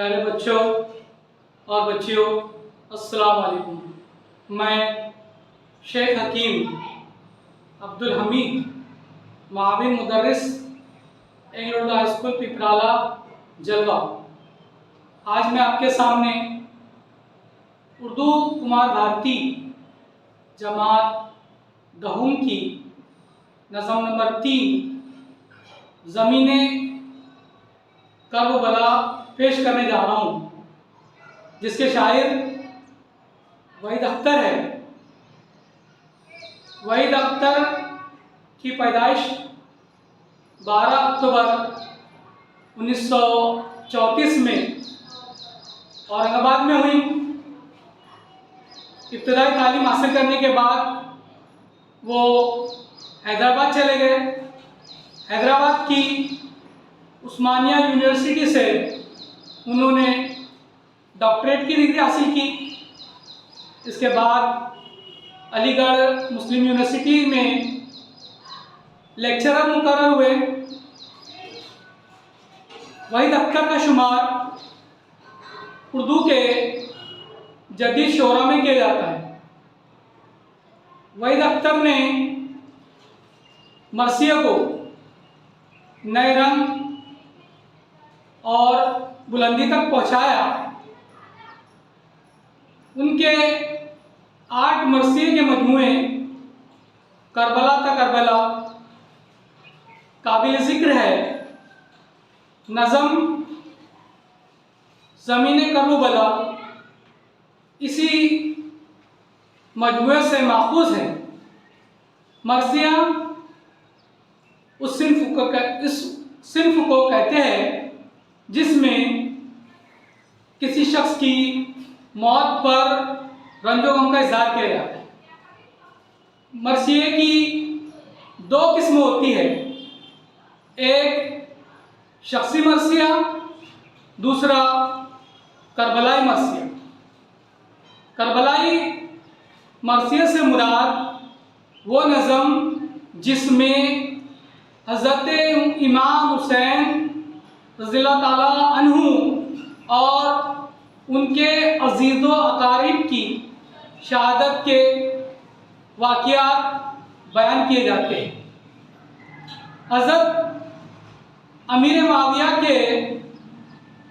प्यारे बच्चों और बच्चियों, अस्सलाम वालेकुम। मैं शेख हकीम अब्दुल हमीद, माविन मुदर्रिस English high school Piprala Jalwa, आज मैं आपके सामने उर्दू कुमार भारती जमात दहुम की नज़म नंबर 3 ज़मीने करबला पेश करने जा रहा हूँ, जिसके शायर वहीद अख्तर है। वहीद अख्तर की पैदाइश 12 अक्टूबर 1934 में औरंगाबाद में हुई। इब्तदाई तालीम हासिल करने के बाद वो हैदराबाद चले गए। हैदराबाद की उस्मानिया यूनिवर्सिटी से उन्होंने डॉक्टरेट की डिग्री हासिल की। इसके बाद अलीगढ़ मुस्लिम यूनिवर्सिटी में लेक्चरर मुकर्रर हुए। वहीद अख्तर का शुमार उर्दू के जदीद शोरा में किया जाता है। वहीद अख्तर ने मरसिया को नए रंग और बुलंदी तक पहुंचाया। उनके 8 मरसिये के मजमूए करबला तक करबला काबिल ज़िक्र है। नज़म ज़मीने करबला इसी मजमूए से माखूज़ है। मरसिया उस सिन्फ को कहते हैं जिसमें किसी शख्स की मौत पर रंजो गम का इजहार किया जाता है। मरसिये की 2 किस्में होती है, एक शख्सी मरसिया, दूसरा करबलाई मरसिया। करबलाई मरसिया से मुराद वो नज़म जिसमें हज़रत इमाम हुसैन रज़ियल्लाहु ताला अन्हु और उनके अज़ीज़ो अकारिब की शहादत के वाक़ियात बयान किए जाते हैं। हज़रत अमीर मुआविया के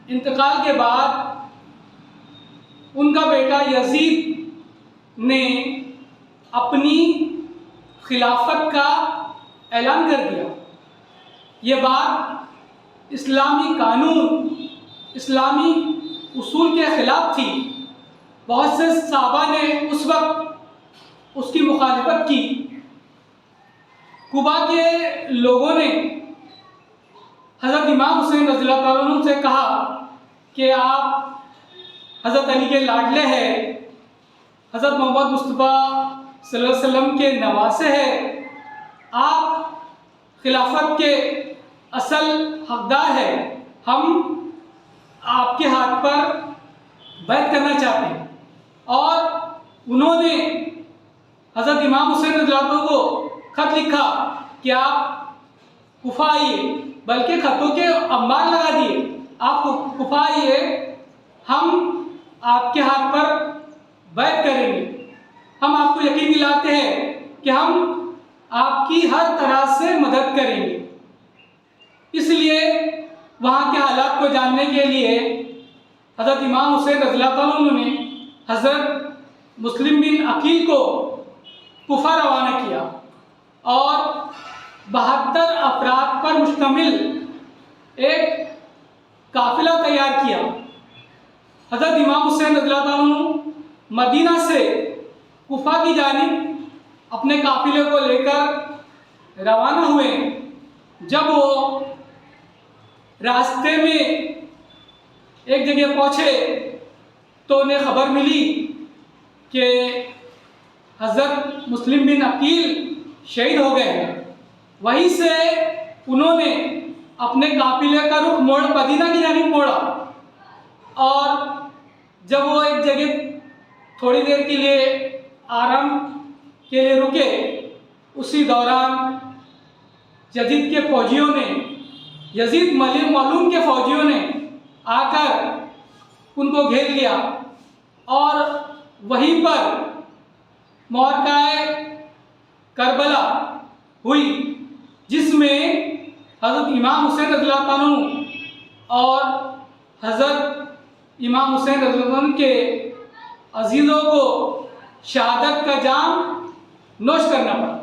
इंतकाल के बाद उनका बेटा यजीद ने अपनी खिलाफत का ऐलान कर दिया। ये बात इस्लामी कानून, इस्लामी उसूल के ख़िलाफ़ थी। बहुत से सहाबा ने उस वक्त उसकी मुखालिफत की। कुबा के लोगों ने हज़रत इमाम हुसैन रज़ियल्लाहु ताला अन्हु से कहा कि आप हज़रत अली के लाडले हैं, हज़रत मोहम्मद मुस्तफ़ा सल्लल्लाहु अलैहि वसल्लम के नवासे हैं, आप खिलाफत के असल हकदार है, हम आपके हाथ पर बैत करना चाहते हैं। और उन्होंने हज़रत इमाम हुसैन रज़ियल्लाहु अन्हु को ख़त लिखा कि आप कुफा आइए, बल्कि ख़तों के अंबार लगा दिए, आप कुफा आइए, हम आपके हाथ पर बैत करेंगे। हम आपको यकीन दिलाते हैं कि हम आपकी हर तरह से मदद करेंगे। इसलिए वहाँ के हालात को जानने के लिए हज़रत इमाम हुसैन रज़ियल्लाहु अन्हु ने हज़रत मुस्लिम बिन अकील को कुफा रवाना किया और 72 अफराद पर मुश्तमिल एक काफिला तैयार किया। हज़रत इमाम हुसैन रज़ियल्लाहु अन्हु मदीना से कुफा की जानिब अपने काफिले को लेकर रवाना हुए। जब वो रास्ते में एक जगह पहुँचे तो उन्हें खबर मिली कि हज़रत मुस्लिम बिन अकील शहीद हो गए हैं। वहीं से उन्होंने अपने काफिले का रुख मदीना की जानिब मोड़ा और जब वो एक जगह थोड़ी देर के लिए आराम के लिए रुके, उसी दौरान यजीद के फौजियों ने, यजीद मलिक मालूम के फौजियों ने आकर उनको घेर लिया और वहीं पर मौरकाए करबला हुई, जिसमें हज़रत इमाम हुसैन रज़ियल्लाहु अन्हु और हज़रत इमाम हुसैन रज़ियल्लाहु अन्हु के अजीज़ों को शहादत का जाम नोश करना पड़ा।